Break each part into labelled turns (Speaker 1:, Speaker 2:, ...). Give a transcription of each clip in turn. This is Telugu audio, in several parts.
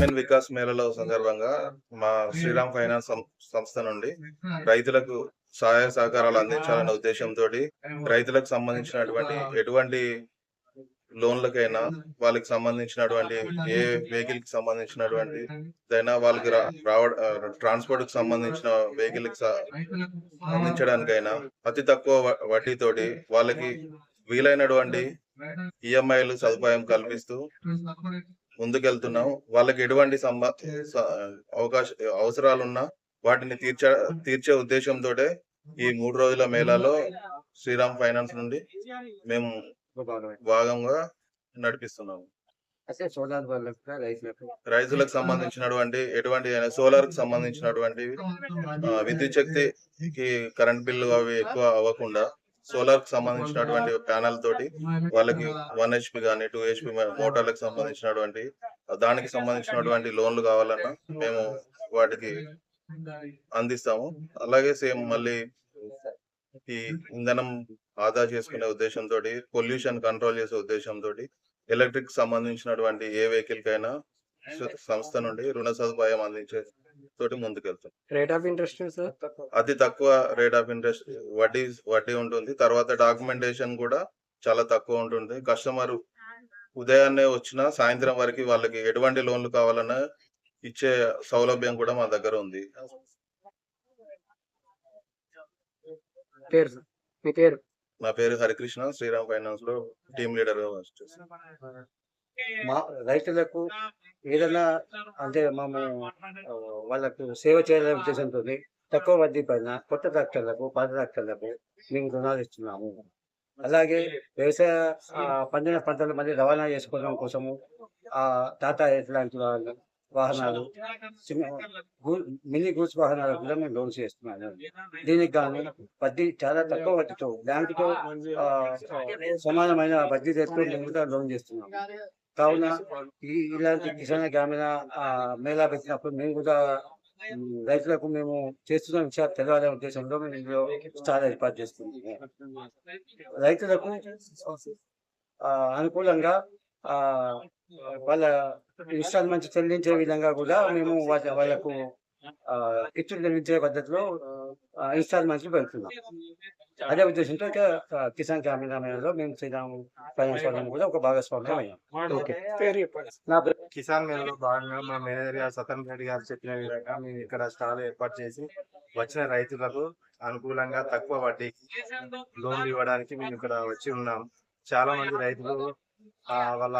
Speaker 1: గ్రామీణ వికాస్ మేళలో సందర్భంగా మా శ్రీరామ్ ఫైనాన్స్ సంస్థ నుండి రైతులకు సహాయ సహకారాలు అందించాలనే ఉద్దేశంతో రైతులకు సంబంధించినటువంటి ఎటువంటి లోన్లకైనా వాళ్ళకి సంబంధించినటువంటి ఏ వెహికల్ కి సంబంధించినటువంటి అయినా వాళ్ళకి ట్రాన్స్పోర్ట్ కి సంబంధించిన వెహికల్ కి అందించడానికైనా అతి తక్కువ వడ్డీతోటి వాళ్ళకి వీలైనటువంటి ఈఎంఐలు సదుపాయం కల్పిస్తూ ముందుకెళ్తున్నాం. వాళ్ళకి ఎటువంటి అవసరాలున్నా వాటిని తీర్చే ఉద్దేశంతో ఈ 3 రోజుల మేళాలో శ్రీరామ్ ఫైనాన్స్ నుండి మేము భాగంగా నడిపిస్తున్నాము. రైతులకు సంబంధించినటువంటి ఎటువంటి సోలార్ కి సంబంధించినటువంటి విద్యుత్ శక్తికి కరెంట్ బిల్లు అవి ఎక్కువ అవ్వకుండా సోలార్ కి సంబంధించినటువంటి ప్యానల్ తోటి వాళ్ళకి 1 HP కానీ 2 HP మోటార్లకు సంబంధించినటువంటి దానికి సంబంధించినటువంటి లోన్లు కావాలన్నా మేము వాటికి అందిస్తాము. అలాగే సేమ్ మళ్ళీ ఈ ఇంధనం ఆదా చేసుకునే ఉద్దేశంతో పొల్యూషన్ కంట్రోల్ చేసే ఉద్దేశంతో ఎలక్ట్రిక్ సంబంధించినటువంటి ఏ వెహికల్ కైనా సంస్థ నుండి రుణ సదుపాయం అందించే తోటి ముందుకెళ్తాం.
Speaker 2: రేట్ ఆఫ్ ఇంట్రెస్ట్
Speaker 1: అతి తక్కువ రేట్ ఆఫ్ ఇంట్రెస్ట్ వడ్డీ ఉంటుంది. తర్వాత డాక్యుమెంటేషన్ కూడా చాలా తక్కువ ఉంటుంది. కస్టమర్ ఉదయాన్నే వచ్చిన సాయంత్రం వరకు వాళ్ళకి ఎటువంటి లోన్లు కావాలన్నా ఇచ్చే సౌలభ్యం కూడా మా దగ్గర ఉంది. నా పేరు హరికృష్ణ, శ్రీరామ్ ఫైనాన్స్ లో టీమ్ లీడర్ గా
Speaker 3: మా రైతులకు ఏదైనా అంటే మేము వాళ్ళకు సేవ చేయాలనే ఉద్దేశంతో తక్కువ వడ్డీ పైన కొత్త ట్రాక్టర్లకు పాత ట్రాక్టర్లకు మేము రుణాలు ఇస్తున్నాము. అలాగే వ్యవసాయ పండిన పంటలు మళ్ళీ రవాణా చేసుకోవడం కోసము టాటా ఇట్లాంటి వాహనాలు, మినీ గూడ్స్ వాహనాలు కూడా మేము లోన్స్ చేస్తున్నాము. దీనికి కానీ వడ్డీ చాలా తక్కువ వడ్డీతో బ్యాంకుతో సమానమైన వడ్డీ రేట్లు మేము కూడా లోన్ చేస్తున్నాము. కావున ఇలాంటి కిసాన్ గ్రామీణ మేళా పెట్టినప్పుడు మేము కూడా రైతులకు మేము చేస్తున్న విషయాలు తెలవాలనే ఉద్దేశంలో మేము ఇందులో స్టార్ ఏర్పాటు చేస్తున్నాము. రైతులకు అనుకూలంగా వాళ్ళ ఇన్స్టాల్మెంట్స్ చెల్లించే విధంగా కూడా మేము వాళ్ళకు కిట్లు చెల్లించే పద్ధతిలో ఇన్స్టాల్మెంట్స్ పెడుతున్నాం. అదే ఉద్దేశంతో కిసాన్ గ్రామీణ మేళలో మేము శ్రీరామ్ ఫైనాన్స్ వాళ్ళని కూడా ఒక భాగస్వామ్యం అయ్యాం.
Speaker 4: కిసాన్ మేళలో భాగంగా మా మేనేజర్ గారు సతన్ రెడ్డి గారు చెప్పిన విధంగా మేము ఇక్కడ స్టాల్ ఏర్పాటు చేసి వచ్చిన రైతులకు అనుకూలంగా తక్కువ వడ్డీకి లోన్లు ఇవ్వడానికి మేము ఇక్కడ వచ్చి ఉన్నాం. చాలా మంది రైతులు వాళ్ళ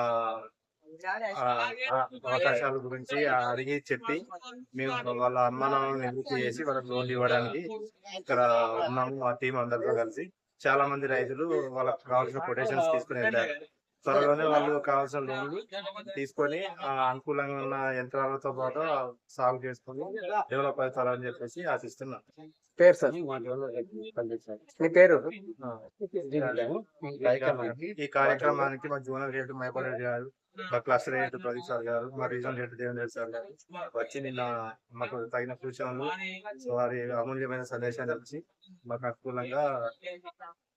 Speaker 4: అవకాశాల గురించి అడిగి చెప్పి మేము వాళ్ళ అనుమానాలను నివృత్తి చేసి వాళ్ళకి లోన్లు ఇవ్వడానికి ఇక్కడ ఉన్నాము. మా టీం అందరితో కలిసి చాలా మంది రైతులు వాళ్ళకి కావాల్సిన కొటేషన్స్ తీసుకుని వెళ్ళారు. త్వరలోనే వాళ్ళు కావాల్సిన లోన్లు తీసుకొని అనుకూలంగా ఉన్న యంత్రాలతో పాటు సాగు చేసుకొని డెవలప్ అవుతారని చెప్పేసి ఆశిస్తున్నాం.
Speaker 2: పేరు సార్, మీ పేరు?
Speaker 4: ఈ కార్యక్రమానికి మా జూనియర్ హెడ్ మైపాల్ రెడ్డి గారు, మా క్లస్టర్ హెడ్ ప్రదీప్ సార్ గారు, మా రీజనల్ హెడ్ దేవేంద్ర సార్ గారు వచ్చి నిన్న మాకు తగిన సూచనలు, వారి అమూల్యమైన సందేశాలు ఇచ్చి మాకు అనుకూలంగా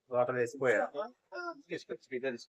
Speaker 4: వాటర్ వేసిపోయారు.